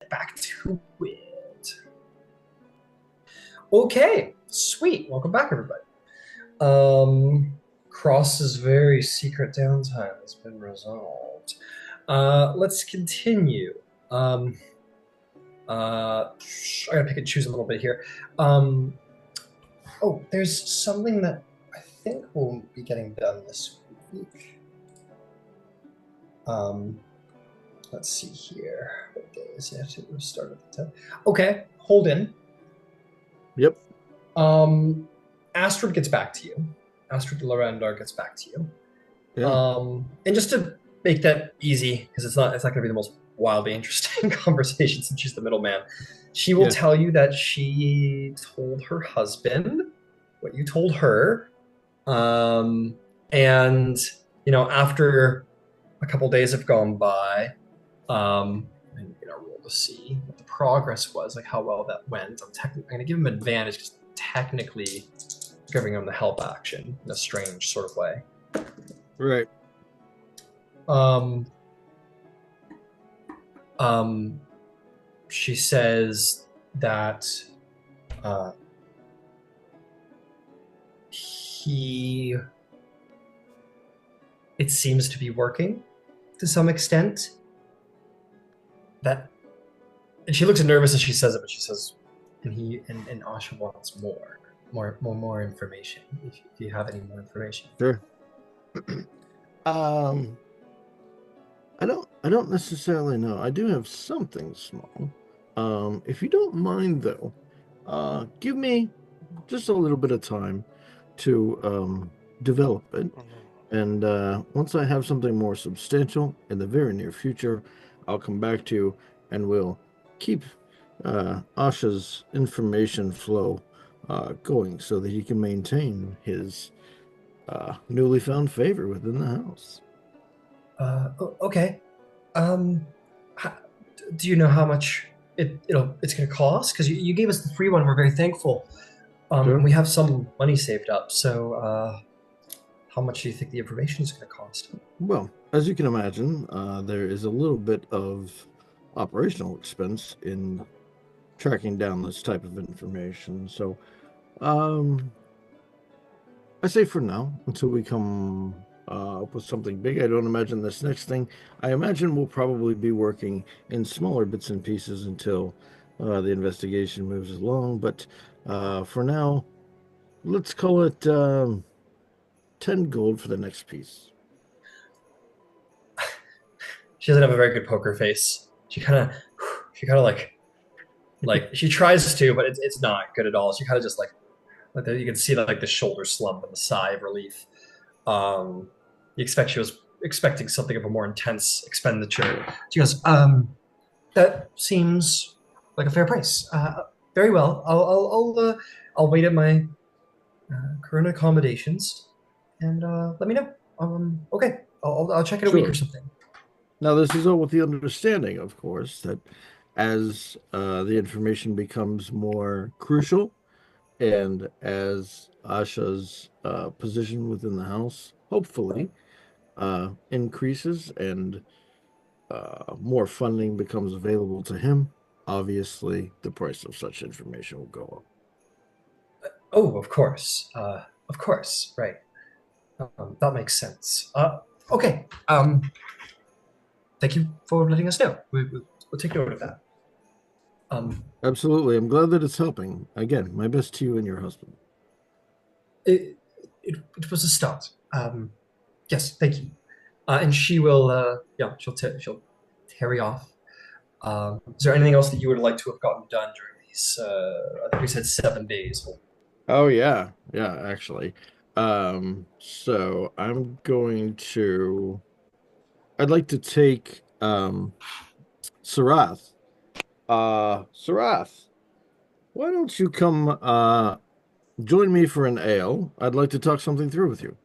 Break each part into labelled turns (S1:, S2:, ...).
S1: get back to it. Okay, sweet. Welcome back, everybody. Cross's very secret downtime has been resolved. Let's continue. I gotta pick and choose a little bit here. There's something that I think we'll be getting done this week. Let's see here. What day is it? It was start at the 10th. Okay, hold in.
S2: Yep.
S1: Astrid gets back to you. Astrid Lorandar gets back to you.
S2: Yeah.
S1: And just to make that easy, because it's not going to be the most wildly interesting conversation since she's the middleman. She will tell you that she told her husband what you told her, and after a couple days have gone by, roll to see what the progress was, like how well that went. I'm going to give him advantage because technically giving him the help action in a strange sort of way.
S2: Right.
S1: She says that it seems to be working to some extent. And she looks nervous as she says it, but she says, and Asha wants more information. If you have any more information,
S2: sure. I don't necessarily know. I do have something small. If you don't mind, though, give me just a little bit of time to develop it. And once I have something more substantial in the very near future, I'll come back to you and we'll keep Asha's information flow going so that he can maintain his newly found favor within the house.
S1: Okay. Do you know how much it's going to cost? Because you gave us the free one. We're very thankful. Sure. We have some money saved up. So how much do you think the information is going to cost?
S2: Well, as you can imagine, there is a little bit of operational expense in tracking down this type of information. So I say for now, until we come up with something big. I don't imagine this next thing. I imagine we'll probably be working in smaller bits and pieces until the investigation moves along. But for now, let's call it 10 gold for the next piece.
S1: She doesn't have a very good poker face. She kind of like she tries to, but it's not good at all. She kind of just like you can see the shoulder slump and the sigh of relief. She was expecting something of a more intense expenditure. She goes, that seems like a fair price. Very well. I'll wait at my current accommodations and let me know. Okay. I'll check in a week or something.
S2: Now, this is all with the understanding, of course, that as the information becomes more crucial and as Asha's position within the house, hopefully, increases and more funding becomes available to him, obviously the price of such information will go
S1: up. Of course. Right. That makes sense. Okay. Thank you for letting us know. We'll take note of that.
S2: Absolutely. I'm glad that it's helping. Again, my best to you and your husband.
S1: It was a start. Yes, thank you. And she will, she'll carry off. Is there anything else that you would like to have gotten done during these, I think we said 7 days?
S2: Oh, yeah. Yeah, actually. So I'm going to, I'd like to take Sarath. Sarath, why don't you come join me for an ale? I'd like to talk something through with you.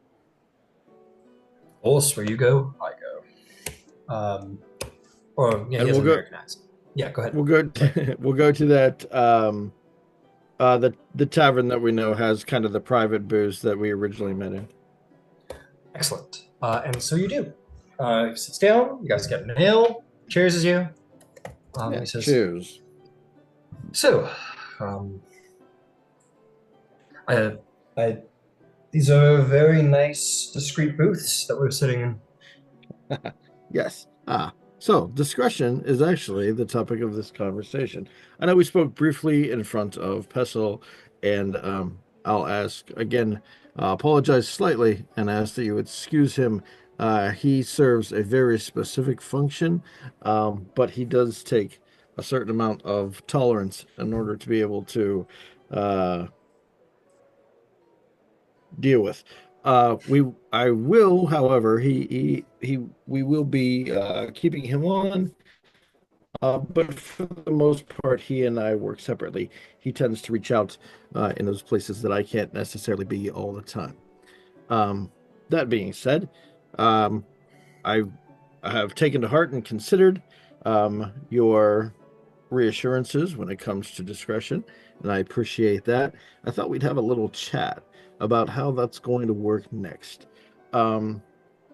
S1: Where you go, I go. He doesn't Americanize. Yeah, go ahead.
S2: We'll go to that the tavern that we know has kind of the private booze that we originally met in.
S1: Excellent. And so you do. He sits down, you guys get an ale, cheers as you. He
S2: Yeah,
S1: says,
S2: cheers.
S1: "So, um, I, I, these are very nice, discreet booths that we're sitting in."
S2: Yes. So discretion is actually the topic of this conversation. I know we spoke briefly in front of Pestle, and I'll ask again, apologize slightly, and ask that you excuse him. He serves a very specific function, but he does take a certain amount of tolerance in order to be able to uh, deal with. I will, however, we will be keeping him on, but for the most part, he and I work separately. He tends to reach out in those places that I can't necessarily be all the time. Um, that being said, um, I, I have taken to heart and considered your reassurances when it comes to discretion, and I appreciate that. I thought we'd have a little chat about how that's going to work next. Um,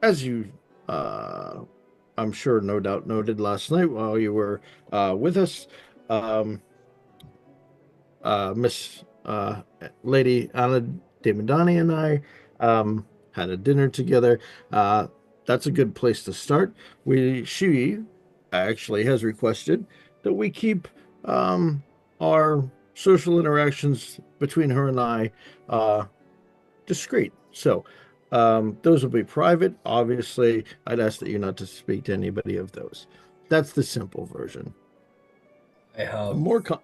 S2: as you, uh, I'm sure, no doubt, noted last night while you were with us, um, Miss Lady Anna Demidani and I had a dinner together. Uh, that's a good place to start. She actually has requested that we keep um, our social interactions between her and I uh, discreet. So those will be private. Obviously, I'd ask that you not to speak to anybody of those. That's the simple version.
S1: I have
S2: More con-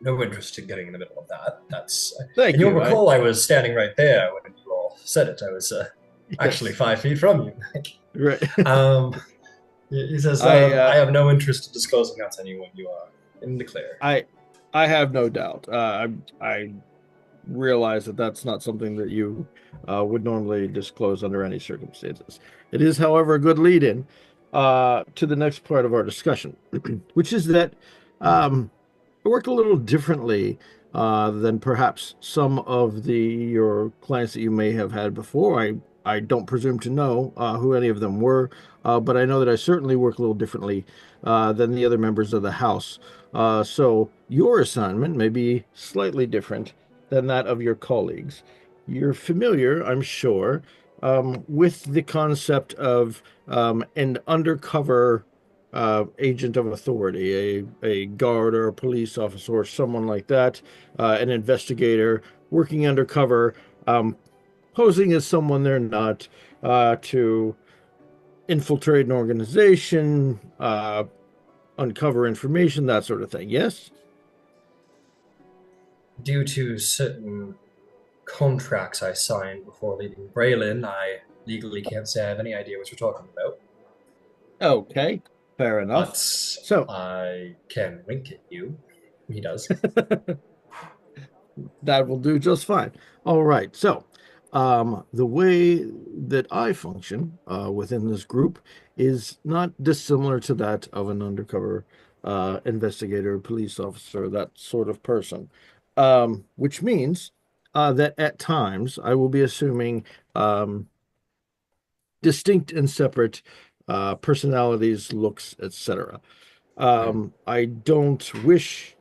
S1: no interest in getting in the middle of that. And
S2: Thank
S1: you'll
S2: you.
S1: recall I was standing right there when you all said it. I was actually
S2: Yes.
S1: 5 feet from you.
S2: Right.
S1: um, he says,
S2: I
S1: I have no interest in disclosing that to anyone. You are in the clear.
S2: I I have no doubt. I realize that that's not something that you would normally disclose under any circumstances. It is, however, a good lead-in to the next part of our discussion, which is that um, I work a little differently than perhaps some of your clients that you may have had before. I don't presume to know who any of them were, but I know that I certainly work a little differently than the other members of the house. So your assignment may be slightly different than that of your colleagues. You're familiar, I'm sure, with the concept of an undercover agent of authority, a guard or a police officer or someone like that, an investigator working undercover, posing as someone they're not, to infiltrate an organization, uncover information, that sort of thing. Yes?
S1: Due to certain contracts I signed before leaving Braylon, I legally can't say I have any idea what you're talking about.
S2: Okay, fair enough.
S1: But
S2: So,
S1: I can wink at you. He does.
S2: that will do just fine. All right. So, the way that I function within this group is not dissimilar to that of an undercover investigator, police officer, that sort of person, which means that at times I will be assuming distinct and separate personalities, looks, etc.
S1: Hmm.
S2: I don't wish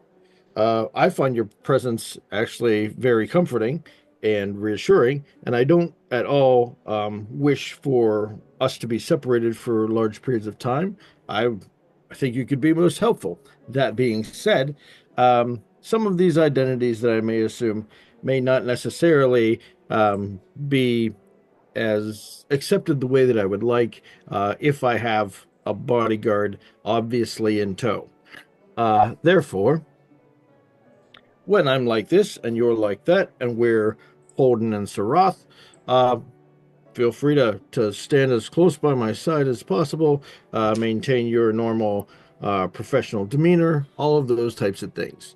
S2: I find your presence actually very comforting and reassuring, and I don't at all wish for us to be separated for large periods of time. I think you could be most helpful. That being said, some of these identities that I may assume may not necessarily be as accepted the way that I would like if I have a bodyguard obviously in tow. Therefore, when I'm like this and you're like that, and we're Holden and Sarath, uh, feel free to stand as close by my side as possible, maintain your normal professional demeanor, all of those types of things.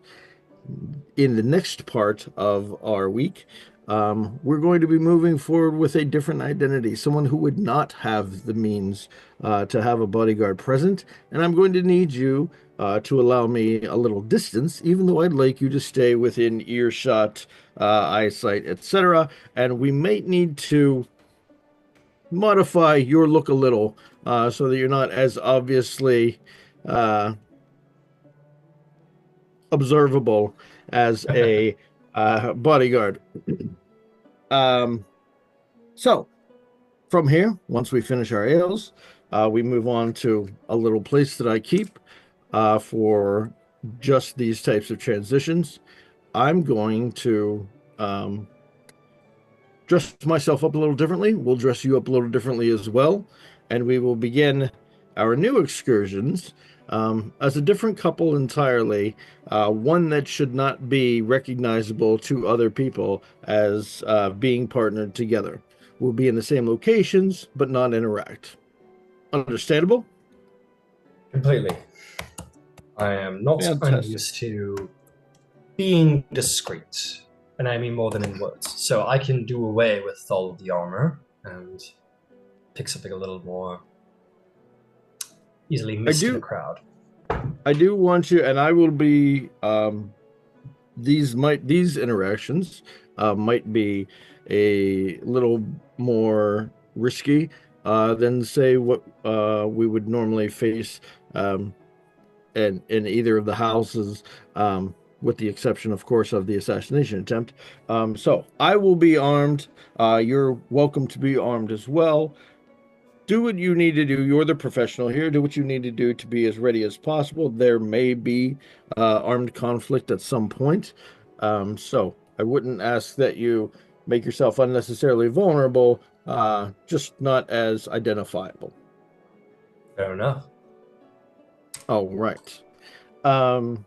S2: In the next part of our week, we're going to be moving forward with a different identity, someone who would not have the means to have a bodyguard present. And I'm going to need you to allow me a little distance, even though I'd like you to stay within earshot, eyesight, etc. And we might need to modify your look a little so that you're not as obviously. Uh, observable as a bodyguard. Um, so from here, once we finish our ales, we move on to a little place that I keep for just these types of transitions. I'm going to um, dress myself up a little differently. We'll dress you up a little differently as well. And we will begin our new excursions as a different couple entirely, one that should not be recognizable to other people as being partnered together. We'll be in the same locations, but not interact. Understandable?
S1: Completely. I am not
S2: Fantastic.
S1: unused to being discreet, and I mean more than in words. So I can do away with all of the armor and pick something a little more easily
S2: I
S1: missed in a
S2: do
S1: crowd.
S2: I do want you, and I will be these interactions might be a little more risky than say what we would normally face um, in either of the houses, with the exception, of course, of the assassination attempt. So I will be armed. You're welcome to be armed as well. Do what you need to do. You're the professional here. Do what you need to do to be as ready as possible. There may be armed conflict at some point. So I wouldn't ask that you make yourself unnecessarily vulnerable, just not as identifiable.
S1: Fair enough.
S2: All right. Um,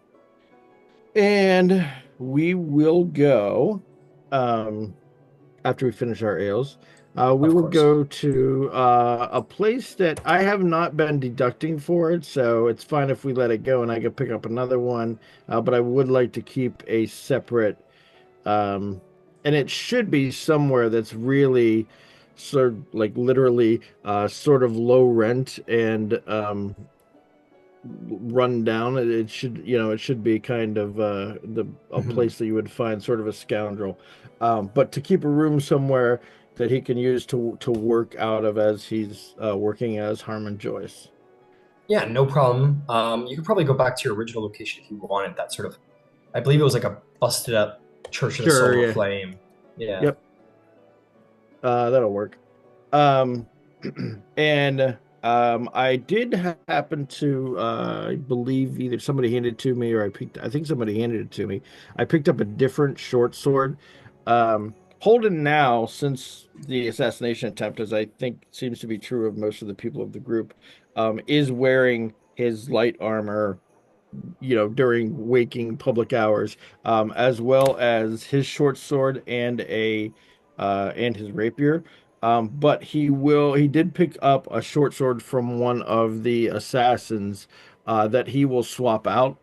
S2: and we will go. Um, After we finish our ales, we
S1: Of
S2: will
S1: course.
S2: go to a place that I have not been deducting for it, so it's fine if we let it go and I can pick up another one. But I would like to keep a separate, um, and it should be somewhere that's really sort of like literally sort of low rent and run down. It should, it should be kind of the a
S1: Mhm.
S2: place that you would find sort of a scoundrel. But to keep a room somewhere that he can use to work out of as he's working as Harmon Joyce.
S1: Yeah, no problem. You could probably go back to your original location if you wanted that sort of. I believe it was like a busted up Church of the
S2: Sure,
S1: Solar
S2: yeah.
S1: Flame. Yeah.
S2: Yep. That'll work. Um, and I did happen to, I believe either somebody handed it to me or I think somebody handed it to me. I picked up a different short sword. Holden now, since the assassination attempt, as I think seems to be true of most of the people of the group, is wearing his light armor, during waking public hours, as well as his short sword and his rapier. But he did pick up a short sword from one of the assassins that he will swap out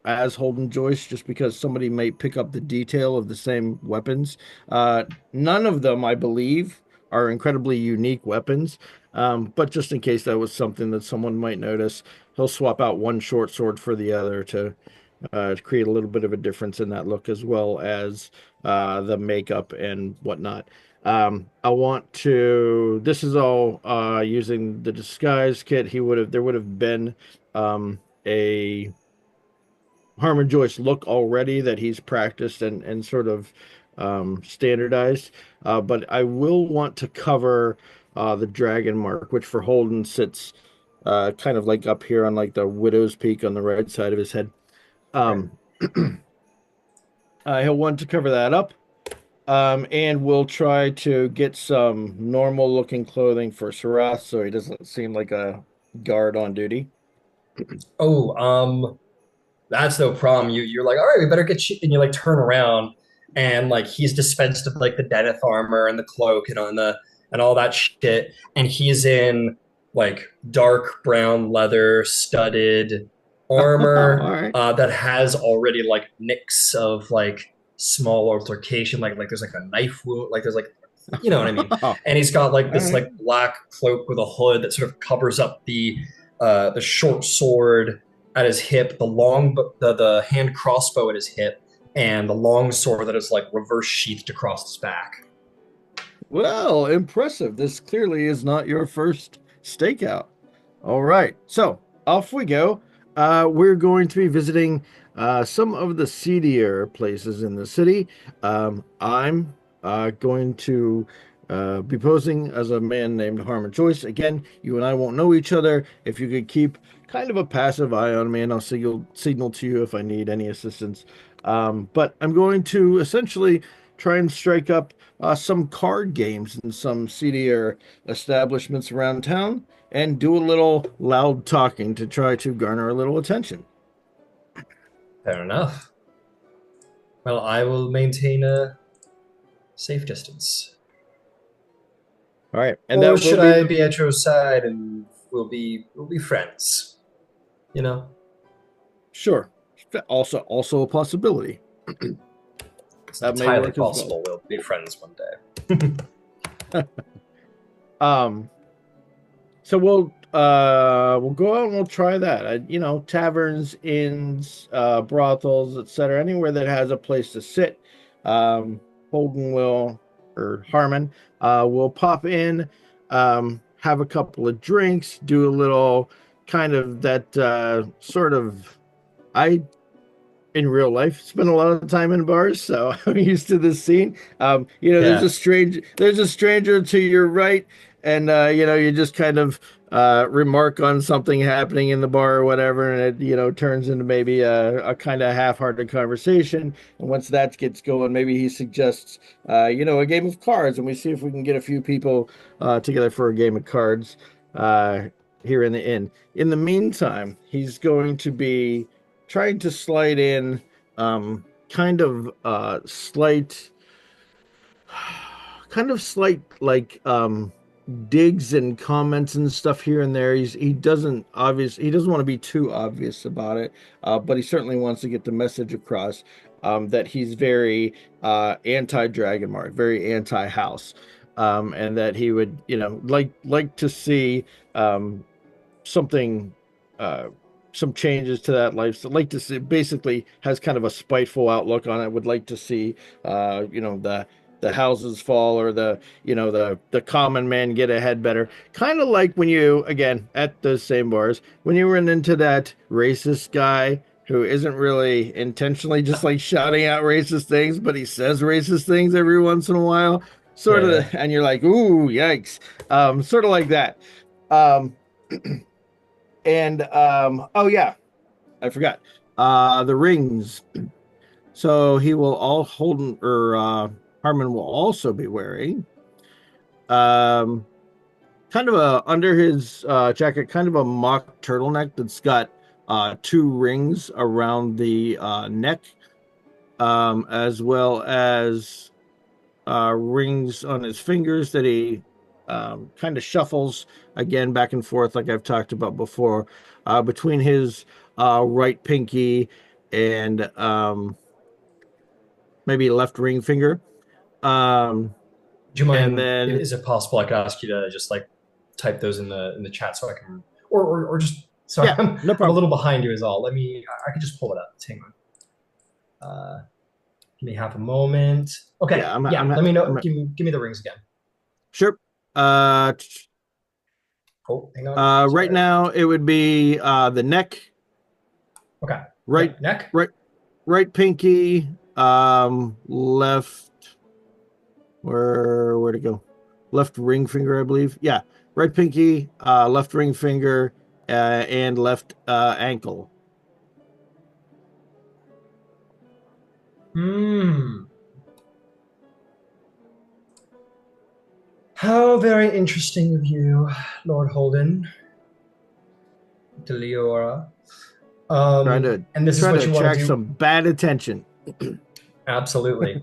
S2: as Holden Joyce, just because somebody might pick up the detail of the same weapons. None of them, I believe, are incredibly unique weapons. But just in case that was something that someone might notice, he'll swap out one short sword for the other to create a little bit of a difference in that look, as well as the makeup and whatnot. I want to. This is all using the disguise kit. There would have been a Harmon Joyce look already that he's practiced and sort of standardized. But I will want to cover the dragon mark, which for Holden sits kind of like up here on like the widow's peak on the right side of his head.
S1: Right.
S2: Um, he'll want to cover that up. And we'll try to get some normal looking clothing for Sarath so he doesn't seem like a guard on duty.
S1: Oh, that's no problem. You're like, all right, we better get shit, and you like turn around, and like he's dispensed of like the Deneth armor and the cloak and on the and all that shit, and he's in like dark brown leather studded
S2: All
S1: armor
S2: right.
S1: that has already like nicks of like small altercation, like there's like a knife wound, like there's like you know what I mean,
S2: All
S1: and he's got like this
S2: right.
S1: like black cloak with a hood that sort of covers up the short sword at his hip, the hand crossbow at his hip, and the long sword that is like reverse sheathed across his back.
S2: Well, impressive. This clearly is not your first stakeout. All right. So off we go. We're going to be visiting some of the seedier places in the city. I'm going to be posing as a man named Harmon Joyce. Again, you and I won't know each other. If you could keep kind of a passive eye on me, and I'll signal to you if I need any assistance. But I'm going to essentially try and strike up some card games in some seedier establishments around town and do a little loud talking to try to garner a little attention.
S1: Fair enough. Well, I will maintain a safe distance.
S2: All right, and
S1: Or
S2: that will
S1: should
S2: be
S1: I
S2: the
S1: be at your side and we'll be friends? You know?
S2: sure. Also a possibility.
S1: It's
S2: That may
S1: entirely
S2: work as well.
S1: possible we'll be friends one day.
S2: Um, so we'll go out and we'll try that. Taverns, inns, brothels, etc. Anywhere that has a place to sit. Um, Holden will or Harmon will pop in, have a couple of drinks, do a little kind of that sort of. I in real life spend a lot of time in bars, so I'm used to this scene. There's
S1: Yeah,
S2: there's a stranger to your right, and you just kind of remark on something happening in the bar or whatever, and it turns into maybe a kind of half-hearted conversation. And once that gets going, maybe he suggests a game of cards, and we see if we can get a few people together for a game of cards here in the inn. In the meantime, he's going to be trying to slide in kind of slight like digs and comments and stuff here and there. He doesn't want to be too obvious about it, but he certainly wants to get the message across that he's very anti Dragonmark, very anti House, and that he would like to see something uh some changes to that life. So like to see, basically has kind of a spiteful outlook on it. Would like to see the houses fall, or the common man get ahead better. Kind of like when you, again, at those same bars, when you run into that racist guy who isn't really intentionally just like shouting out racist things, but he says racist things every once in a while, sort
S1: yeah,
S2: of, and you're like, ooh, yikes. Sort of like that. Um, and oh yeah, I forgot. The rings. So he will all Holden or Harmon will also be wearing um kind of a under his jacket, kind of a mock turtleneck that's got two rings around the neck, as well as rings on his fingers that he kind of shuffles again back and forth, like I've talked about before, between his right pinky and maybe left ring finger. Um,
S1: do you
S2: and
S1: mind?
S2: then,
S1: Is it possible I could ask you to just like type those in the chat so I can, or just sorry,
S2: yeah,
S1: I'm
S2: no
S1: I'm a
S2: problem.
S1: little behind you is all. I could just pull it up. Hang on. Give me half a moment. Okay,
S2: Yeah,
S1: yeah. Let me know. Give me the rings again.
S2: sure. Uh,
S1: Oh, hang on.
S2: right
S1: Sorry.
S2: now it would be the neck,
S1: Okay.
S2: right,
S1: Yep. Neck.
S2: right, right pinky, left. Where to go? Left ring finger, I believe. Yeah, right pinky, left ring finger, and left ankle.
S1: Hmm. How very interesting of you, Lord Holden de Leora.
S2: Trying to
S1: And this is
S2: trying to
S1: what you want to
S2: attract
S1: do?
S2: some bad attention.
S1: Absolutely.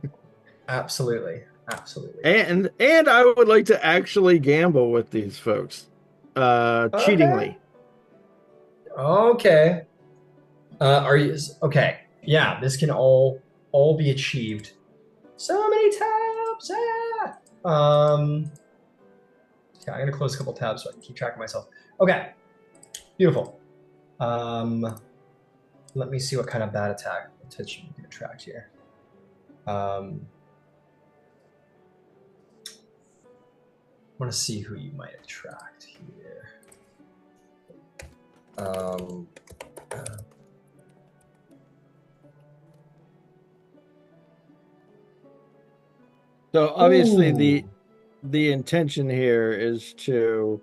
S1: Absolutely. Absolutely.
S2: And I would like to actually gamble with these folks,
S1: Okay.
S2: cheatingly.
S1: Okay. Are you okay? Yeah, this can all be achieved. So many tabs. Yeah, I'm gonna close a couple tabs so I can keep track of myself. Okay, beautiful. Um, let me see what kind of bad attack attention you can attract here. I want to see who you might attract here. Um,
S2: So obviously
S1: Ooh.
S2: the intention here is to,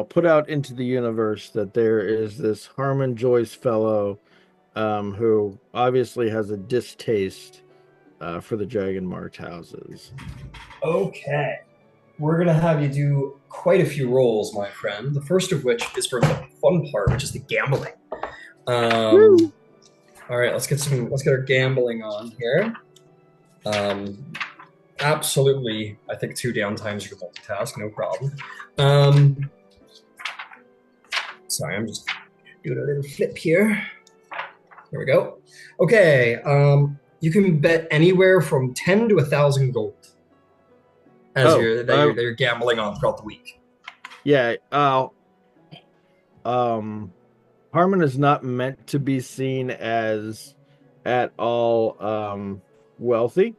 S2: put out into the universe that there is this Harmon Joyce fellow who obviously has a distaste for the dragon marked houses.
S1: Okay. We're going to have you do quite a few rolls, my friend. The first of which is for the fun part, which is the gambling.
S2: Woo!
S1: Um, all right, let's get our gambling on here. Um, absolutely, I think 2 downtimes you can multitask, no problem. Sorry, I'm just doing a little flip here. There we go. Okay, you can bet anywhere from 10 to 1,000 gold as
S2: Oh,
S1: you're gambling on throughout the week.
S2: yeah. Um, Harmon is not meant to be seen as at all wealthy.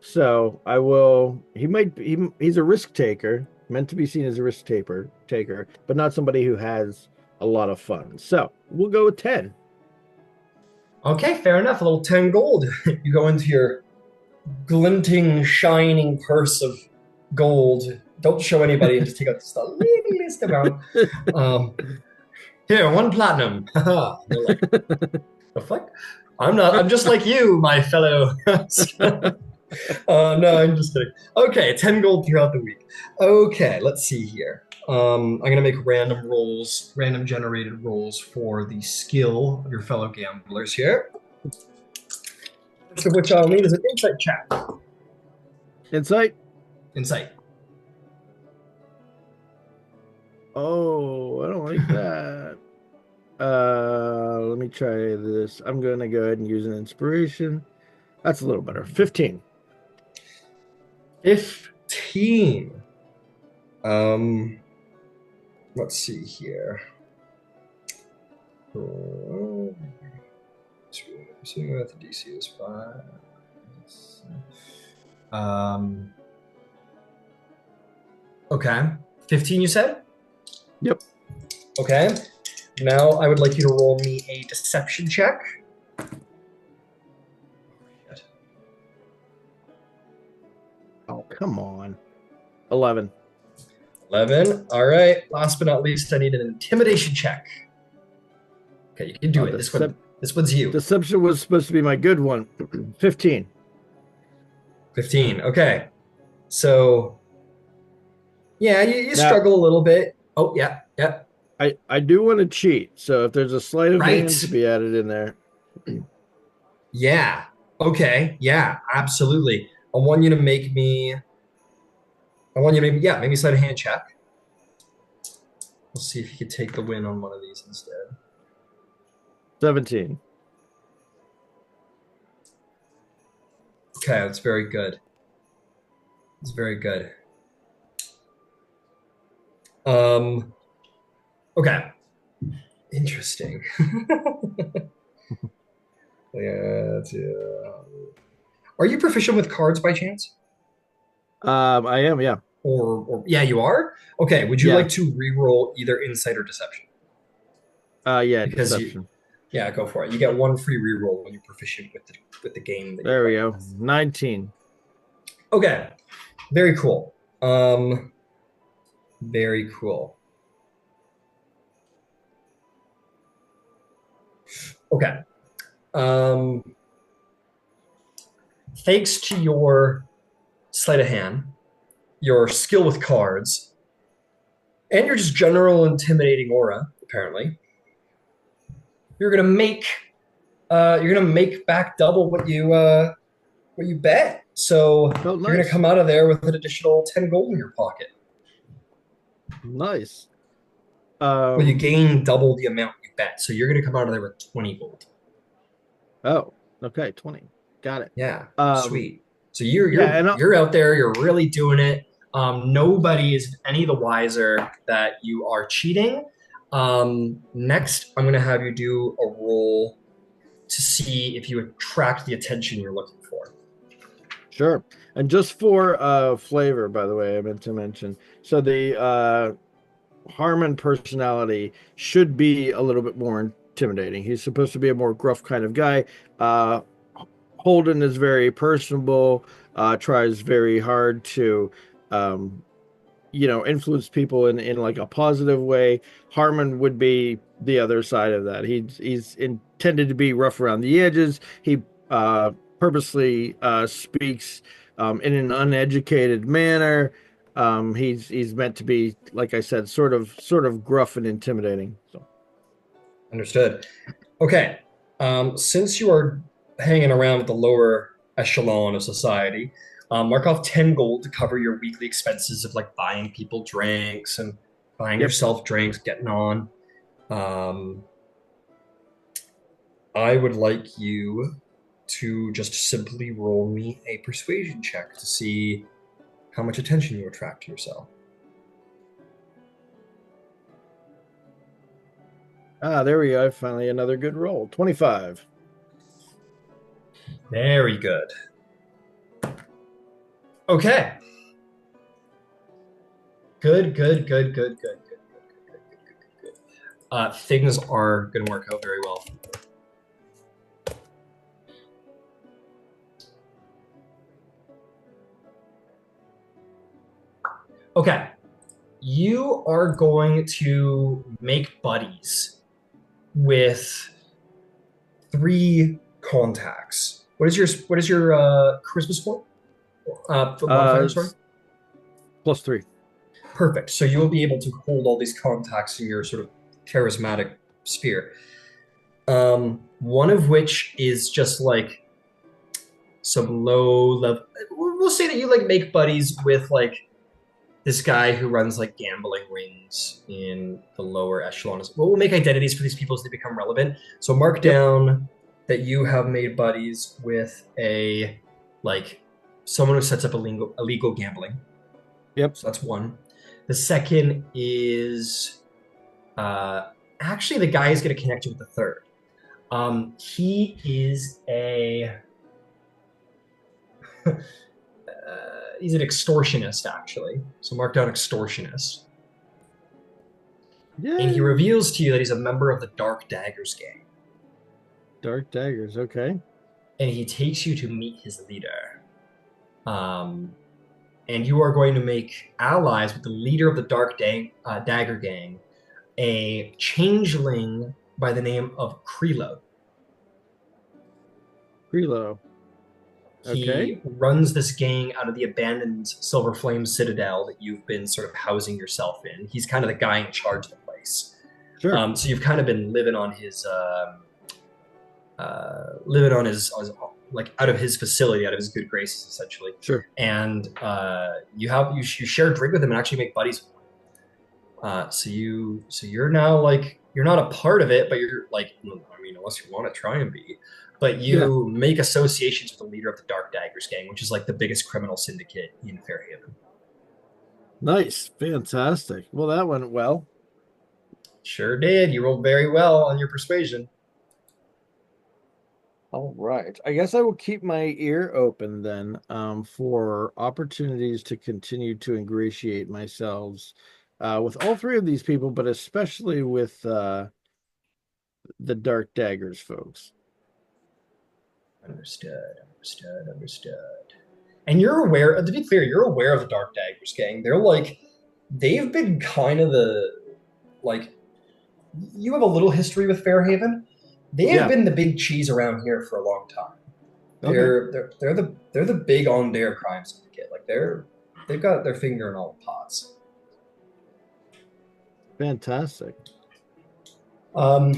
S2: So I will. He's a risk taker, meant to be seen as a risk taker, but not somebody who has a lot of fun. So we'll go with 10.
S1: Okay, fair enough. A little 10 gold. You go into your glinting, shining purse of gold. Don't show anybody and just take out just a little amount. Um, Here, 1 platinum. They're like, the fuck? I'm just like you, my fellow. No, I'm just kidding. Okay, 10 gold throughout the week. Okay, let's see here. I'm going to make random rolls, random generated rolls for the skill of your fellow gamblers here. First of which I'll need is an insight check.
S2: Insight.
S1: Insight.
S2: Oh, I don't like that. Let me try this. I'm gonna go ahead and use an inspiration. That's a little better. 15.
S1: 15. Um, let's see here. Assuming that the DC is 5. Okay. 15, you said?
S2: Yep.
S1: Okay. Now I would like you to roll me a deception check.
S2: Oh, come on. 11.
S1: 11. All right. Last but not least, I need an intimidation check. Okay, you can do it. This one's you.
S2: Deception was supposed to be my good one. 15.
S1: 15. Okay. So, yeah, you
S2: Now,
S1: struggle a little bit. Oh, yeah, yeah.
S2: I do want to cheat, so if there's a sleight of hand to
S1: Right.
S2: be added in there.
S1: Yeah. Okay. Yeah, absolutely. I want you to make me, make me slide a hand check. We'll see if you can take the win on one of these instead.
S2: 17.
S1: Okay, that's very good. It's very good. Okay. Interesting. Yeah, are you proficient with cards by chance?
S2: I am, yeah.
S1: Or yeah, you are? Okay, would you
S2: Yeah.
S1: like to re-roll either insight or deception?
S2: Yeah,
S1: Because you
S2: deception.
S1: Yeah, go for it. You get one free re-roll when you're proficient with the game that you're
S2: There we
S1: playing
S2: go.
S1: with.
S2: 19.
S1: Okay. Very cool. Very cool. Okay. Um, Thanks to your sleight of hand, your skill with cards, and your just general intimidating aura, apparently, you're gonna make back double what you bet. So
S2: Oh,
S1: you're gonna
S2: nice.
S1: come out of there with an additional 10 gold in your pocket.
S2: Nice.
S1: Well, you gain double the amount you bet, so you're gonna come out of there with 20 gold.
S2: Oh, okay, 20. Got it.
S1: Yeah,
S2: Um,
S1: sweet. So you're
S2: yeah,
S1: you're
S2: and
S1: you're out there. You're really doing it. Nobody is any the wiser that you are cheating. Next, I'm gonna have you do a roll to see if you attract the attention you're looking for.
S2: sure. And just for flavor, by the way, I meant to mention. So the Harmon personality should be a little bit more intimidating. He's supposed to be a more gruff kind of guy. Uh, Holden is very personable, tries very hard to, um, influence people in like a positive way. Harmon would be the other side of that. He's intended to be rough around the edges. He purposely speaks in an uneducated manner. He's meant to be, like I said, sort of gruff and intimidating. So
S1: Understood. Okay. Since you are hanging around with the lower echelon of society, mark off 10 gold to cover your weekly expenses of like buying people drinks and buying
S2: yep.
S1: yourself drinks, getting on. Um, I would like you to just simply roll me a persuasion check to see how much attention you attract to yourself.
S2: There we go. Finally another good roll. 25.
S1: Very good. Okay. Good, good, good, good, good, good, good, good, good, good, good. Things are going to work out very well. Okay. You are going to make buddies with three contacts. What is your charisma score? Modifier, sorry.
S2: +3.
S1: Perfect. So you will be able to hold all these contacts in your sort of charismatic sphere. One of which is just like some low level. We'll say that you like make buddies with like this guy who runs like gambling rings in the lower echelon. We'll make identities for these people as they become relevant. So mark
S2: Yep.
S1: down that you have made buddies with a like someone who sets up illegal gambling.
S2: Yep.
S1: So that's one. The second is actually the guy is going to connect you with the third. He is a he's an extortionist actually. So mark down extortionist.
S2: Yeah.
S1: And he reveals to you that he's a member of the Dark Daggers gang.
S2: Dark Daggers. Okay.
S1: And he takes you to meet his leader. And you are going to make allies with the leader of the Dagger gang, a changeling by the name of Krilo.
S2: Prelo. Okay.
S1: He runs this gang out of the abandoned Silver Flame Citadel that you've been sort of housing yourself in. He's kind of the guy in charge of the place.
S2: Sure.
S1: So you've kind of been living on his like out of his facility, out of his good graces, essentially.
S2: Sure.
S1: And you share a drink with him and actually make buddies with him. So you're now like you're not a part of it, but you're like I mean, unless you want to try and be, but you make associations with the leader of the Dark Daggers gang, which is like the biggest criminal syndicate in Fairhaven.
S2: Nice. Fantastic. Well, that went well.
S1: Sure did. You rolled very well on your persuasion.
S2: All right. I guess I will keep my ear open then for opportunities to continue to ingratiate myself with all three of these people, but especially with the Dark Daggers folks.
S1: Understood. And you're aware, to be clear, you're aware of the Dark Daggers gang. They've been kind of like, you have a little history with Fairhaven. They have been the big cheese around here for a long time. They're the big on dare crime syndicate. Like they've got their finger in all the pots.
S2: Fantastic.
S1: And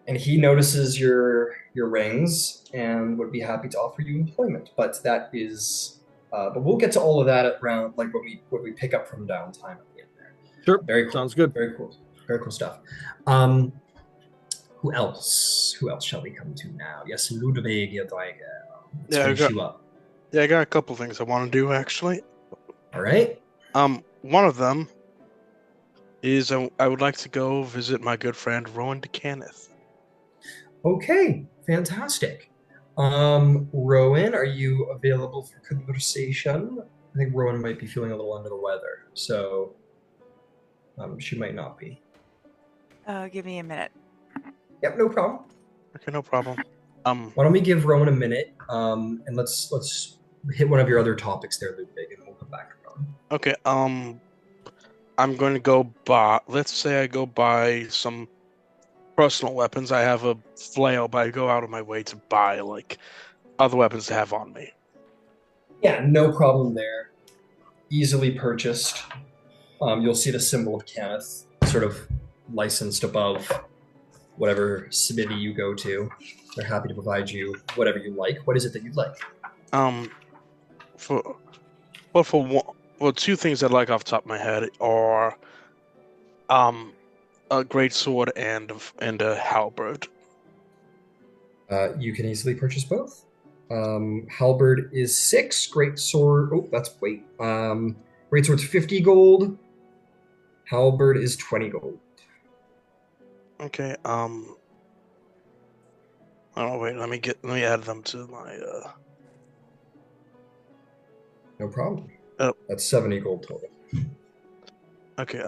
S1: he notices your rings and would be happy to offer you employment. But but we'll get to all of that around like when we pick up from downtime at the end there.
S2: Sure.
S1: Very cool.
S2: Sounds good.
S1: Very cool stuff. Who else? Who else shall we come to now? Yes, Ludwig, let's finish you up.
S3: Yeah, I got a couple things I want to do actually.
S1: All right.
S3: One of them is I would like to go visit my good friend Rowan DeCanneth.
S1: Okay, fantastic. Rowan, are you available for conversation? I think Rowan might be feeling a little under the weather, so she might not be.
S4: Oh, give me a minute.
S1: Yep, no problem.
S3: Okay, no problem.
S1: Why don't we give Rowan a minute, and let's hit one of your other topics there, Ludwig, and we'll come back to Rowan.
S3: Okay, I'm going to go buy, let's say I go buy some personal weapons. I have a flail, but I go out of my way to buy, like, other weapons to have on me.
S1: Yeah, no problem there. Easily purchased. You'll see the symbol of Kenneth sort of licensed above whatever smithy you go to. They're happy to provide you whatever you like. What is it that you'd like?
S3: Um, for, well, for one, well, two things I'd like off the top of my head are, um, a great sword and a halberd.
S1: You can easily purchase both. Halberd is 6. Great sword. Oh, that's wait. Great sword's 50 gold. Halberd is 20 gold.
S3: Okay, oh wait, let me add them to my
S1: No problem.
S3: Oh.
S1: That's 70 gold total.
S3: Okay,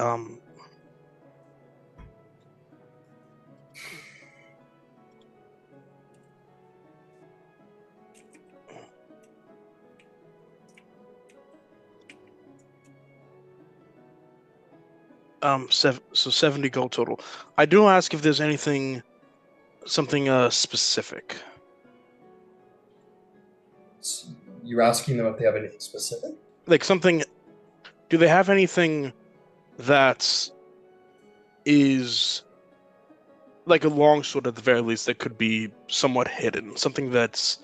S3: 70 gold total. I do ask if there's something specific.
S1: You're asking them if they have anything specific?
S3: Like something, do they have anything that is like a longsword at the very least that could be somewhat hidden? Something that's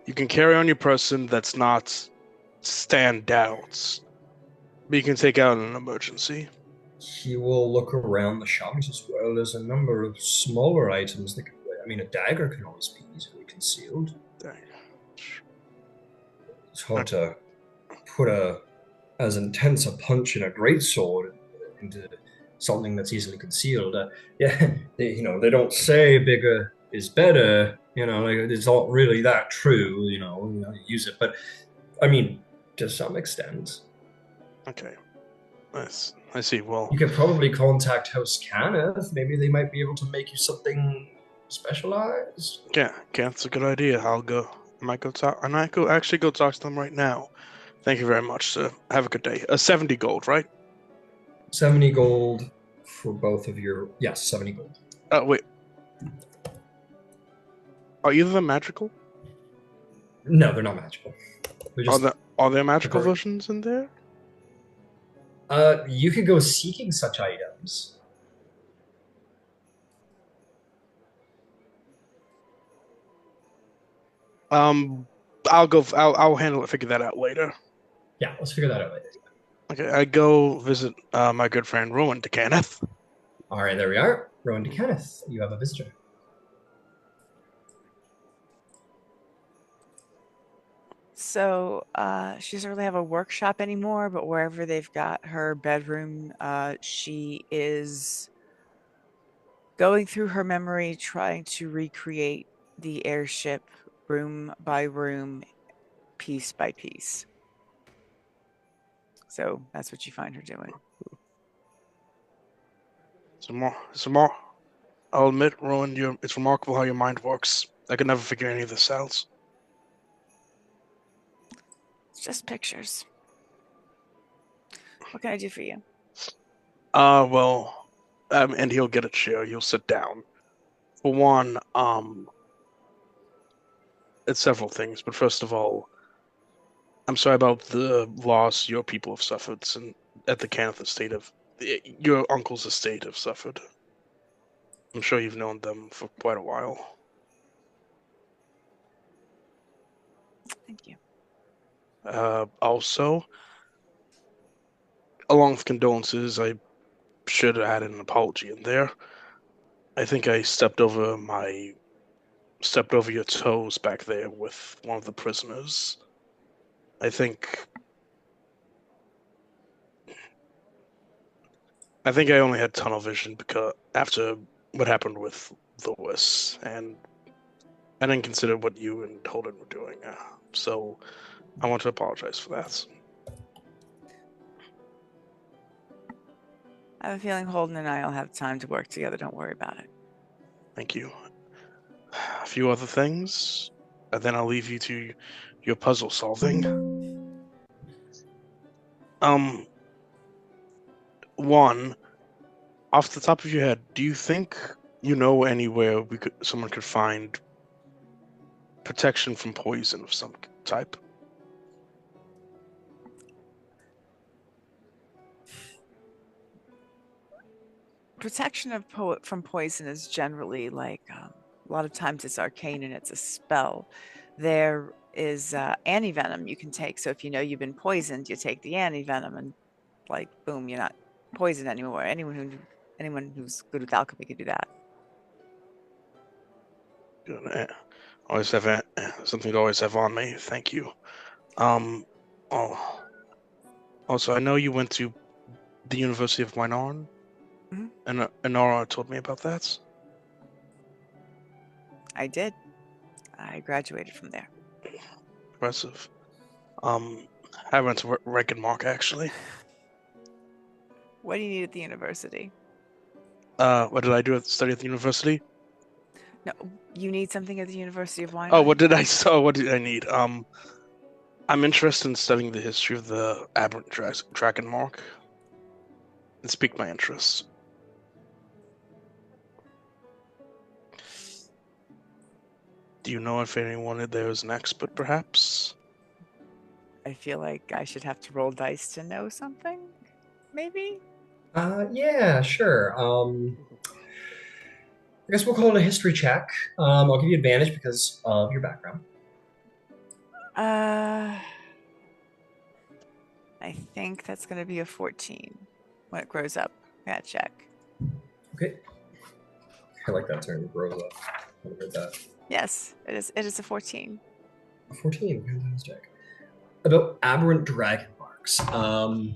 S3: you can carry on your person that's not standouts, but you can take out in an emergency.
S1: He will look around the shop and says, well, there's a number of smaller items that can, I mean, a dagger can always be easily concealed.
S3: Dang.
S1: It's hard to put as intense a punch in a greatsword into something that's easily concealed. Yeah, they don't say bigger is better. Like, it's not really that true. You use it, but I mean, to some extent.
S3: Okay. Nice. I see. Well,
S1: You could probably contact House Canneth. Maybe they might be able to make you something specialized.
S3: yeah, that's a good idea. I might go actually go talk to them right now. Thank you very much, sir. Have a good day. 70 gold, right?
S1: 70 gold for both of your. Yes, 70 gold.
S3: Wait. Are either of them magical?
S1: No, they're not magical. They're just.
S3: Are there magical versions in there?
S1: You could go seeking such items.
S3: I'll go. I'll handle it. Figure that out later.
S1: Yeah, let's figure that out later.
S3: Okay, I go visit my good friend Rowan to Kenneth.
S1: All right, there we are. Rowan to Kenneth. You have a visitor.
S4: So she doesn't really have a workshop anymore, but wherever they've got her bedroom, she is going through her memory, trying to recreate the airship room by room, piece by piece. So that's what you find her doing.
S3: Some more. I'll admit, Rowan, it's remarkable how your mind works. I could never figure any of this out.
S4: It's just pictures. What can I do for you?
S3: Well, and he'll get a chair. You'll sit down. For one, it's several things, but first of all, I'm sorry about the loss your people have suffered at the Kenneth estate your uncle's estate have suffered. I'm sure you've known them for quite a while.
S4: Thank you.
S3: Also, along with condolences, I should have added an apology in there. I think I stepped over your toes back there with one of the prisoners. I think I only had tunnel vision because after what happened with Lewis, and I didn't consider what you and Holden were doing. So I want to apologize for that.
S4: I have a feeling Holden and I will have time to work together. Don't worry about it.
S3: Thank you. A few other things, and then I'll leave you to your puzzle solving. One, off the top of your head, do you think you know anywhere someone could find protection from poison of some type?
S4: Protection of from poison is generally like a lot of times it's arcane and it's a spell. There is antivenom you can take. So if you know you've been poisoned, you take the antivenom and like boom, you're not poisoned anymore. Anyone who's good with alchemy can do that.
S3: Good. Always have something to always have on me. Thank you. Oh, also, I know you went to the University of Wynorn, and Inara told me about that.
S4: I did. I graduated from there.
S3: Impressive. I went to Rankenmark actually.
S4: What do you need at the university?
S3: What did I do study at the university?
S4: No, you need something at the University of Wynorn?
S3: Oh, what did I need? I'm interested in studying the history of the Aberrant Dragonmark. It piqued my interest. Do you know if anyone there is an expert, perhaps?
S4: I feel like I should have to roll dice to know something, maybe?
S1: Yeah, sure. I guess we'll call it a history check. I'll give you advantage because of your background.
S4: I think that's going to be a 14 when it grows up. Yeah, check.
S1: Okay. I like that term, grows up. I heard that.
S4: Yes, it is. It is a 14.
S1: A 14, fantastic. About Aberrant Dragonmarks.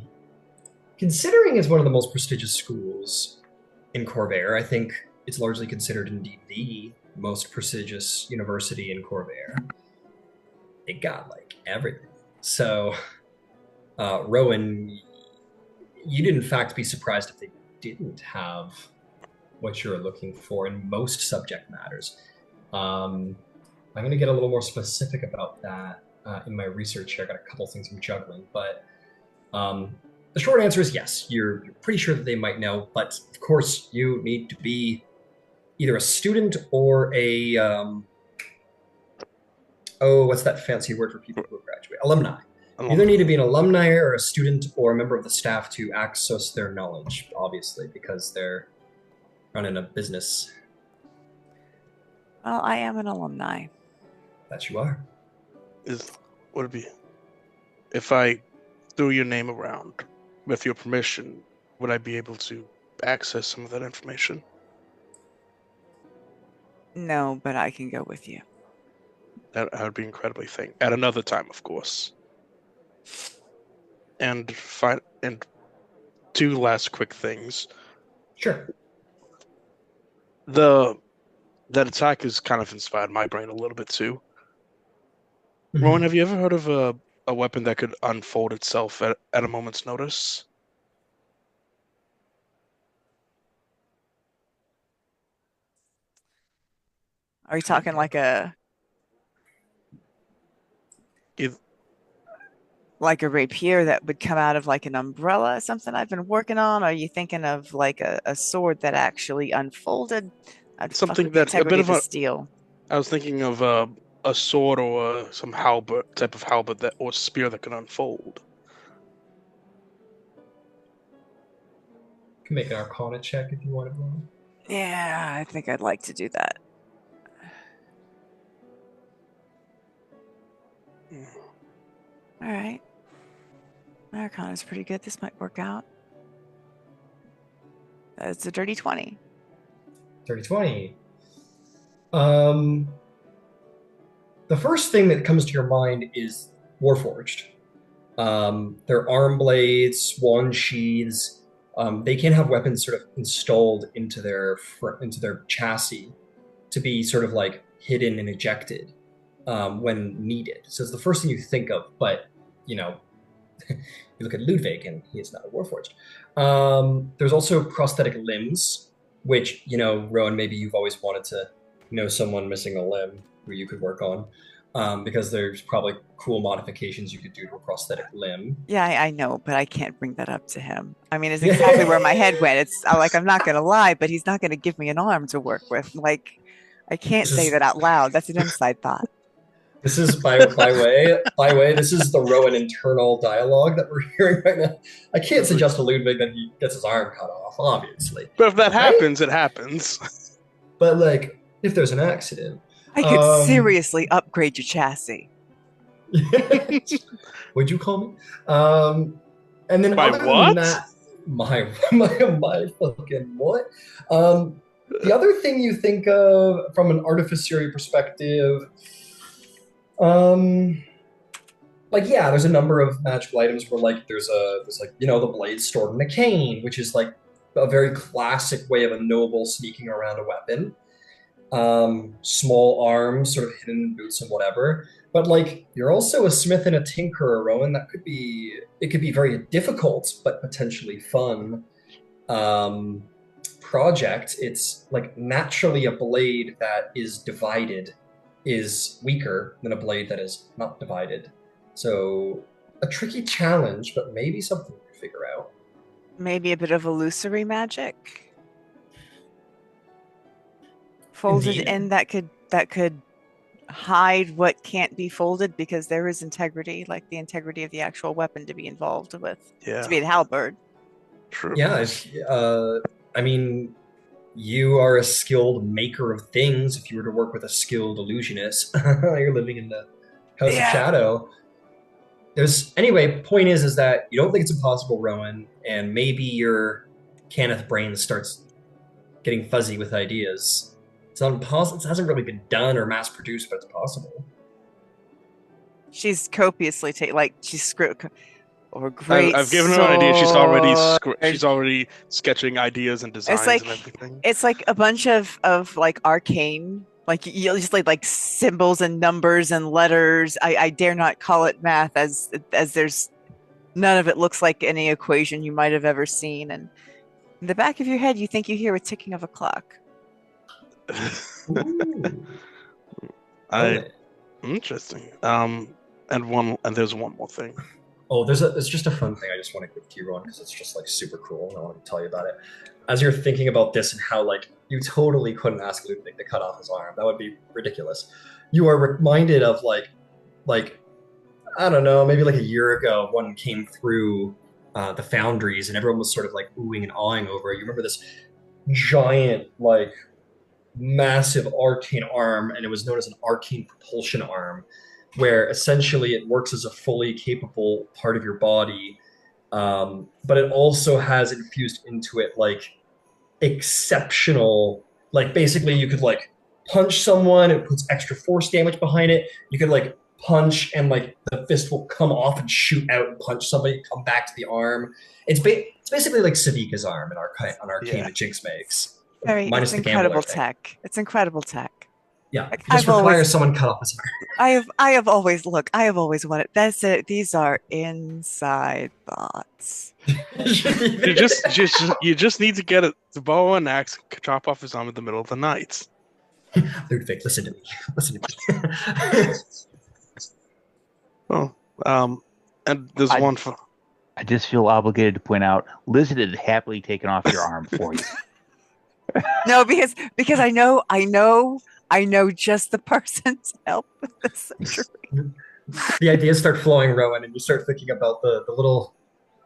S1: Considering it's one of the most prestigious schools in Corvair, I think it's largely considered indeed the most prestigious university in Corvair. It got like everything. So, Rowan, you'd in fact be surprised if they didn't have what you're looking for in most subject matters. I'm going to get a little more specific about that in my research here. I got a couple things I'm juggling, but the short answer is yes. You're pretty sure that they might know, but of course you need to be either a student or a what's that fancy word for people who graduate? Alumni. You either need to be an alumni or a student or a member of the staff to access their knowledge, obviously, because they're running a business.
S4: Well, I am an alumni.
S1: That you are.
S3: Would it be if I threw your name around with your permission? Would I be able to access some of that information?
S4: No, but I can go with you.
S3: That would be incredibly thing. At another time, of course. And two last quick things.
S1: Sure.
S3: That attack has kind of inspired my brain a little bit too.
S1: Mm-hmm.
S3: Rowan, have you ever heard of a weapon that could unfold itself at a moment's notice?
S4: Are you talking like a rapier that would come out of like an umbrella, something I've been working on? Or are you thinking of like a sword that actually unfolded?
S3: Something that a bit of
S4: steel.
S3: I was thinking of a sword or some type of halberd or spear that can unfold.
S1: You can make an Arcana check if you want to.
S4: Yeah, I think I'd like to do that. All right. My Arcana is pretty good. This might work out. It's a dirty 20.
S1: Dirty 20. The first thing that comes to your mind is Warforged. Their arm blades, wand sheaths. They can have weapons sort of installed into their chassis to be sort of like hidden and ejected when needed. So it's the first thing you think of, but you look at Ludwig and he is not a Warforged. There's also prosthetic limbs which, Rowan, maybe you've always wanted to know someone missing a limb who you could work on, because there's probably cool modifications you could do to a prosthetic limb.
S4: Yeah, I know, but I can't bring that up to him. I mean, it's exactly where my head went. It's like, I'm not going to lie, but he's not going to give me an arm to work with. Like, I can't
S1: This
S4: say
S1: is
S4: that out loud. That's an inside thought.
S1: this is by way, this is the Rowan internal dialogue that we're hearing right now. I can't suggest to Ludwig that he gets his arm cut off, obviously.
S3: But if that
S1: Right?
S3: happens, it happens.
S1: But like, if there's an accident,
S4: I could seriously upgrade your chassis.
S1: would you call me? And then
S3: My
S1: other
S3: what?
S1: than that, my fucking what? The other thing you think of from an artificery perspective, there's a number of magical items where like there's the blade stored in a cane, which is like a very classic way of a noble sneaking around a weapon. Small arms, sort of hidden in boots and whatever. But like, you're also a smith and a tinkerer, Rowan. It could be very difficult, but potentially fun project. It's like naturally a blade that is divided is weaker than a blade that is not divided. So a tricky challenge, but maybe something to figure out.
S4: Maybe a bit of illusory magic. Folded
S1: Indeed.
S4: in that could hide what can't be folded, because there is integrity, like the integrity of the actual weapon to be involved with.
S3: Yeah.
S4: To be a halberd.
S3: True.
S1: Yeah, I mean, you are a skilled maker of things. If you were to work with a skilled illusionist, you're living in the House of Shadow. Point is that you don't think it's impossible, Rowan, and maybe your Kenneth brain starts getting fuzzy with ideas. It's not impossible. It hasn't really been done or mass produced, but it's possible.
S4: She's copiously she's script or great.
S3: I've given her an idea. She's already sketching ideas and designs and everything.
S4: It's like a bunch of like arcane, like you just like symbols and numbers and letters. I dare not call it math, as there's none of it looks like any equation you might have ever seen. And in the back of your head, you think you hear a ticking of a clock.
S3: Interesting. And there's one more thing.
S1: Oh, there's just a fun thing I just want to give to you, Ron, because it's just like super cool, and I want to tell you about it. As you're thinking about this and how like you totally couldn't ask Ludwig to cut off his arm, that would be ridiculous. You are reminded of like I don't know, maybe like a year ago, one came through the foundries, and everyone was sort of like oohing and awing over it. You remember this giant, like massive arcane arm, and it was known as an arcane propulsion arm, where essentially it works as a fully capable part of your body, but it also has infused into it like exceptional, like basically you could like punch someone, it puts extra force damage behind it. You could like punch and like the fist will come off and shoot out and punch somebody, come back to the arm. It's basically like Savika's arm in Arcane that Jinx makes.
S4: It's incredible tech. It's incredible tech.
S1: Yeah, it just requires someone cut off his arm.
S4: I have always wanted. That's it. These are inside thoughts.
S3: you just need to get the bow and axe, chop off his arm in the middle of the night.
S1: Ludwig, listen to me.
S3: Well, and there's one for.
S5: I just feel obligated to point out, Liz had happily taken off your arm for you.
S4: No, because I know just the person to help with this surgery.
S1: The ideas start flowing, Rowan, and you start thinking about the little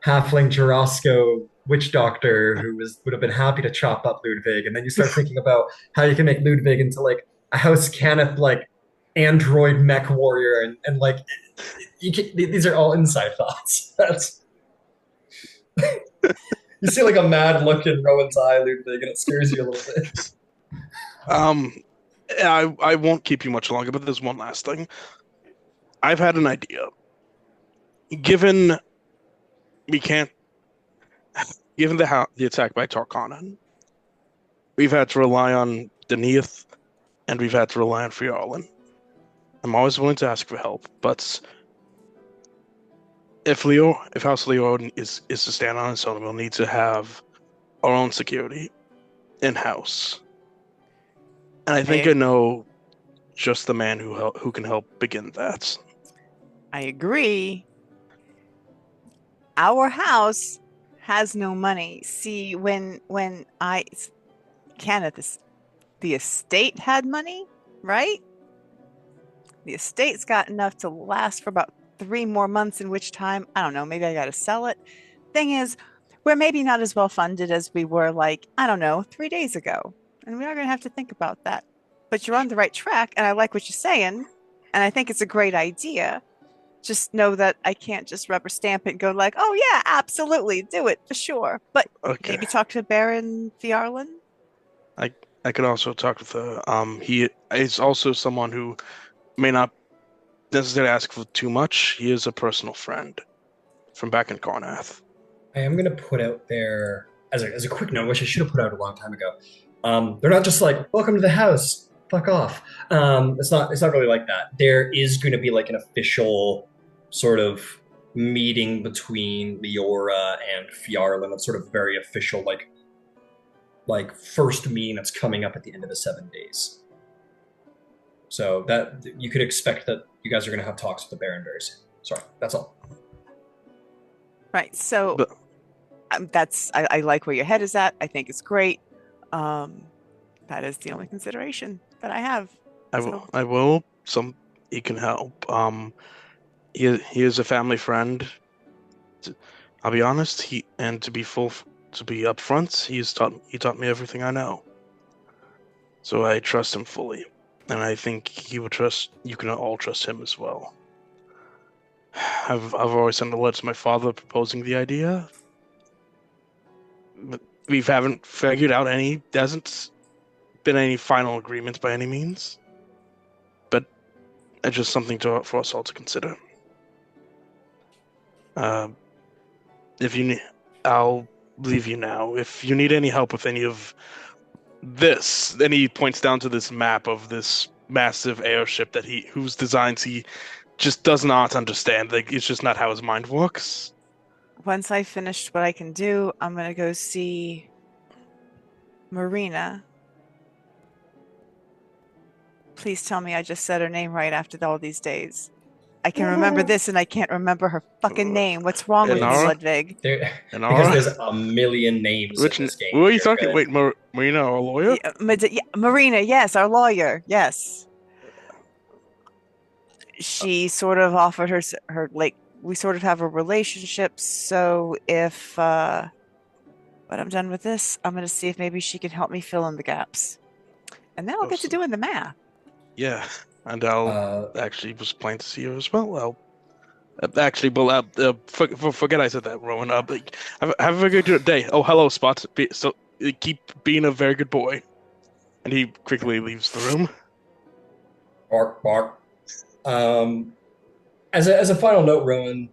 S1: halfling Jarosco witch doctor who would have been happy to chop up Ludwig, and then you start thinking about how you can make Ludwig into like a House Cannith like android mech warrior, and like these are all inside thoughts. That's you see like a mad look in Rowan's eye, Ludwig, and it scares you a little bit.
S3: I won't keep you much longer, but there's one last thing. I've had an idea. Given the attack by Tarkanan, we've had to rely on Deneth, and we've had to rely on Fjarlin. I'm always willing to ask for help, but if House Leo is to stand on its own, we'll need to have our own security. in-house. And I think I know just the man who can help begin that.
S4: I agree. Our house has no money. See, when Kenneth, the estate had money, right? The estate's got enough to last for about 3 more months, in which time, I don't know, maybe I got to sell it. Thing is, we're maybe not as well funded as we were, like, I don't know, 3 days ago. And we are going to have to think about that. But you're on the right track, and I like what you're saying. And I think it's a great idea. Just know that I can't just rubber stamp it and go like, oh yeah, absolutely, do it for sure. But maybe talk to Baron Fjarlin.
S3: I could also talk with her. He is also someone who may not necessarily ask for too much. He is a personal friend from back in Garnath.
S1: I am going to put out there, as a quick note, which I should have put out a long time ago. They're not just like, welcome to the house, fuck off. It's not really like that. There is going to be like an official sort of meeting between Leora and Fjarlin. It's sort of very official, like first meeting that's coming up at the end of the 7 days. So that you could expect that you guys are going to have talks with the Baron very soon. Sorry, that's all.
S4: Right. So I like where your head is at. I think it's great. That is the only consideration that I have.
S3: I will. He can help. He is a family friend. I'll be honest. To be upfront, he taught me everything I know. So I trust him fully, and I think he would trust. You can all trust him as well. I've always sent a letter to my father proposing the idea. But we haven't figured out any. There hasn't been any final agreements by any means. But it's just something for us all to consider. If you need, I'll leave you now. If you need any help with any of this, then he points down to this map of this massive airship whose designs he just does not understand. Like, it's just not how his mind works.
S4: Once I finished what I can do, I'm going to go see Marina. Please tell me I just said her name right after all these days. I can remember this and I can't remember her fucking name. What's wrong with me, Ludwig?
S1: Because there's a million names in this game.
S3: What are you talking? Wait, Marina, our lawyer?
S4: Yeah, Marina, yes, our lawyer, yes. She sort of offered her like, we sort of have a relationship, so if when I'm done with this, I'm going to see if maybe she can help me fill in the gaps. And then I'll get to doing the math.
S3: Yeah, and I'll actually was planning to see her as well. Forget I said that, Rowan. Have a good day. Oh, hello, Spot. Keep being a very good boy. And he quickly leaves the room.
S1: Bark, bark. As a final note, Rowan,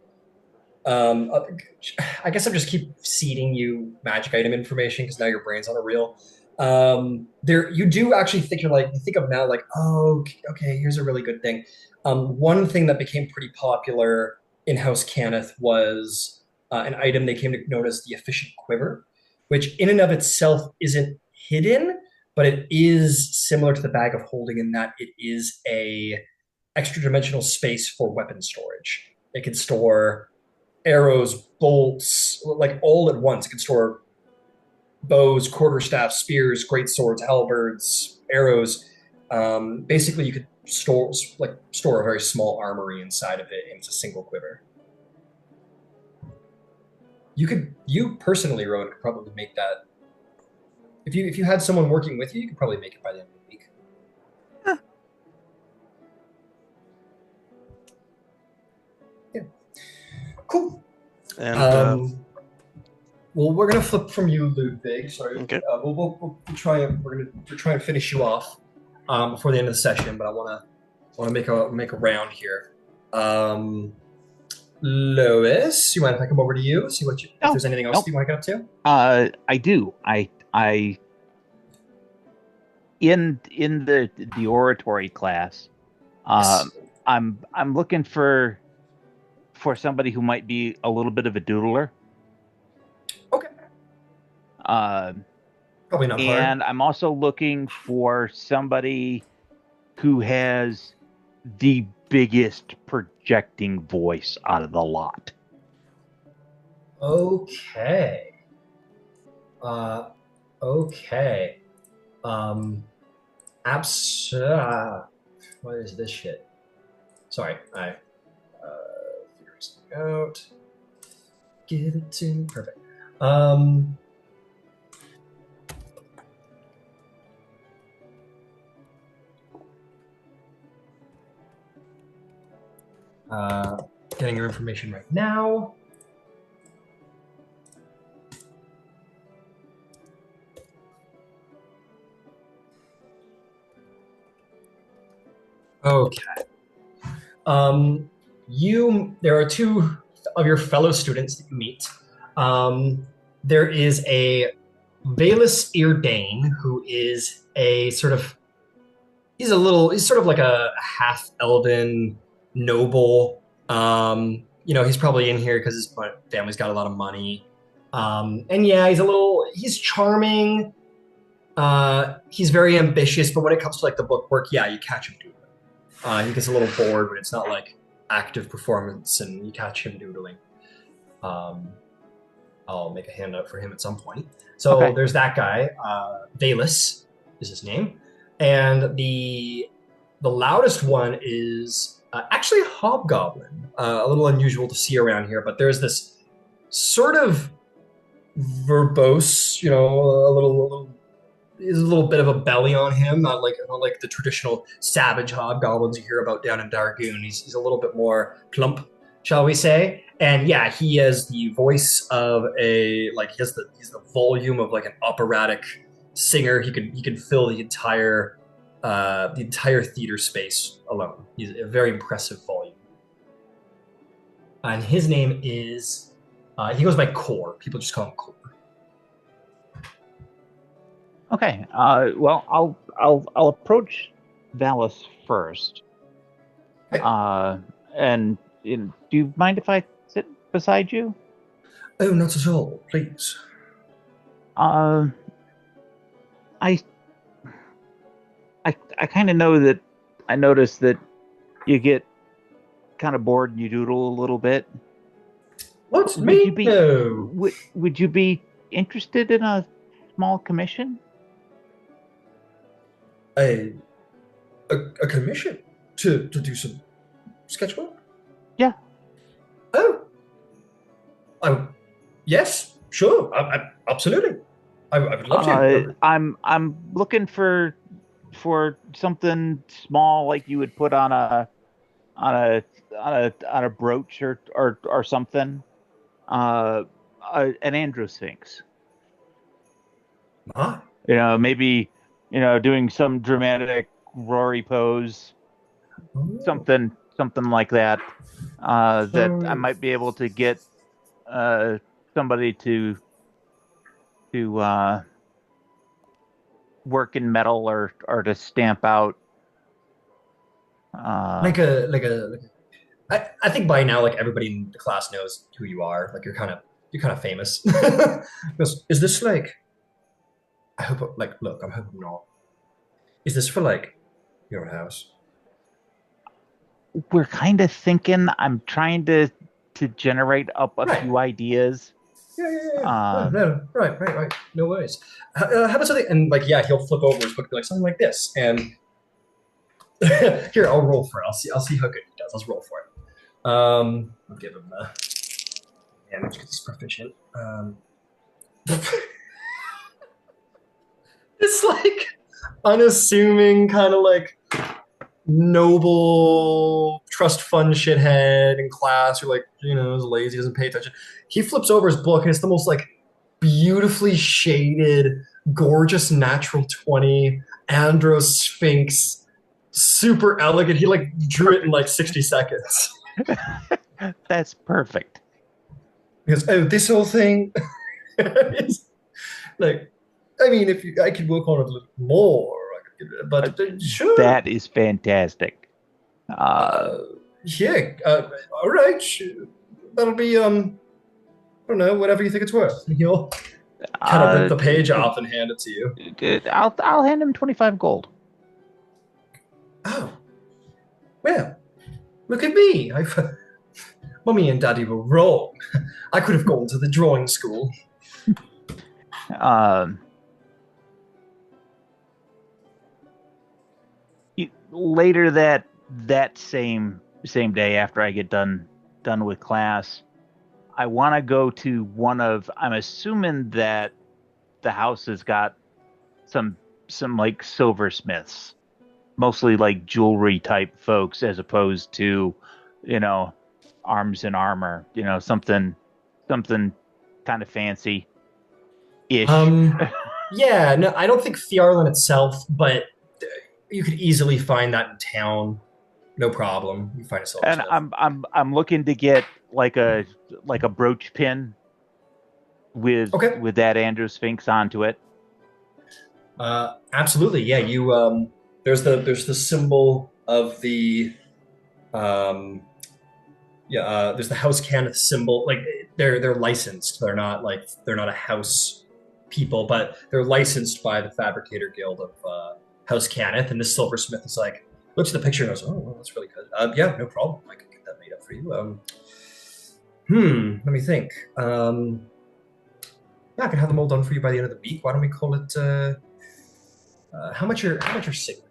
S1: I guess I'll just keep seeding you magic item information because now your brain's on a reel. You do actually think you think of now like, oh, okay, here's a really good thing. One thing that became pretty popular in House Cannith was an item they came to know as the efficient quiver, which in and of itself isn't hidden, but it is similar to the bag of holding in that it is a extra dimensional space for weapon storage. It can store arrows, bolts, like all at once. It can store bows, quarterstaffs, spears, great swords, halberds, arrows. Basically, you could store a very small armory inside of it, and it's a single quiver. You personally, Rowan, could probably make that. If you had someone working with you could probably make it by the end of the week.
S4: Huh.
S1: Yeah. Cool.
S3: And
S1: well, we're gonna flip from you, Ludwig. Sorry.
S3: Okay.
S1: We'll try and finish you off before the end of the session, but I want to make a round here. Lois, you mind if I come over to you? See if there's anything else you want to get up
S5: to? I do. I in the oratory class,
S1: Yes.
S5: I'm looking for somebody who might be a little bit of a doodler.
S1: Okay. Probably not hard.
S5: And I'm also looking for somebody who has the biggest projecting voice out of the lot.
S1: Okay. Okay. What is this shit? Sorry, I figure something out. Give it to me. Perfect. Getting your information right now. Okay. There are two of your fellow students that you meet. There is a Valus Eardane, who is a sort of he's sort of like a half elven noble. He's probably in here because his family's got a lot of money. And yeah, he's charming. He's very ambitious, but when it comes to like the book work, yeah, you catch him doodling. He gets a little bored when it's not like active performance, and you catch him doodling. I'll make a handout for him at some point. So There's that guy. Valus is his name, and the loudest one is actually a hobgoblin. A little unusual to see around here, but there's this sort of verbose, is a little bit of a belly on him, not like the traditional savage hobgoblins you hear about down in Dargoon. He's a little bit more plump, shall we say? And yeah, he has the voice of he's the volume of like an operatic singer. He can fill the entire theater space alone. He's a very impressive volume. And his name is he goes by Core. People just call him Core.
S5: Okay. Well, I'll approach Valus first.
S1: Okay.
S5: And do you mind if I sit beside you?
S1: Oh, not at all. Please.
S5: I kind of know that. I noticed that you get kind of bored and you doodle a little bit.
S1: What's me? No.
S5: Would you be interested in a small commission?
S1: A commission to do some sketchwork?
S5: Yeah.
S1: Oh. Yes, sure. Absolutely. I would love to.
S5: I'm looking for something small, like you would put on a brooch or something. An androsphinx. Maybe doing some dramatic Rory pose, something like that. That I might be able to get somebody to work in metal or to stamp out.
S1: I think by now, like everybody in the class knows who you are. Like you're kind of famous. Because is this like? I hope look. I'm hoping not. Is this for like your house?
S5: We're kind of thinking. I'm trying to generate up a few ideas.
S1: Yeah. No, right. No worries. How about something? And he'll flip over his book, like something like this. And here, I'll roll for it. I'll see how good he does. Let's roll for it. I'll give him the damage because he's proficient. It's like unassuming, kind of like noble trust fund shithead in class who is lazy, doesn't pay attention. He flips over his book and it's the most like beautifully shaded, gorgeous natural 20 androsphinx, super elegant. He like drew it in like 60 seconds.
S5: That's perfect.
S1: He goes, oh, this whole thing. I could work on it a little more, but sure.
S5: That is fantastic.
S1: All right. That'll be, I don't know, whatever you think it's worth. Kind of rip the page off and hand it to you.
S5: I'll hand him 25 gold.
S1: Oh, well, look at me. Mummy and Daddy were wrong. I could have gone to the drawing school.
S5: Later that same day, after I get done with class, I want to go to I'm assuming that the house has got some like silversmiths, mostly like jewelry type folks, as opposed to, arms and armor, something kind of fancy ish.
S1: Yeah, no, I don't think Fjarlin itself, but you could easily find that in town. No problem. You find a silversmith.
S5: And I'm looking to get like a brooch pin with that Androsphinx onto it.
S1: Absolutely, yeah. You there's the symbol of the there's the House Cannith symbol. Like they're licensed. They're not a house people, but they're licensed by the Fabricator Guild of House Cannith. And this silversmith is like, looks at the picture and goes, "Oh, well, that's really good. Yeah, no problem. I can get that made up for you." Let me think. Yeah, I can have them all done for you by the end of the week. Why don't we call it? How much your signet?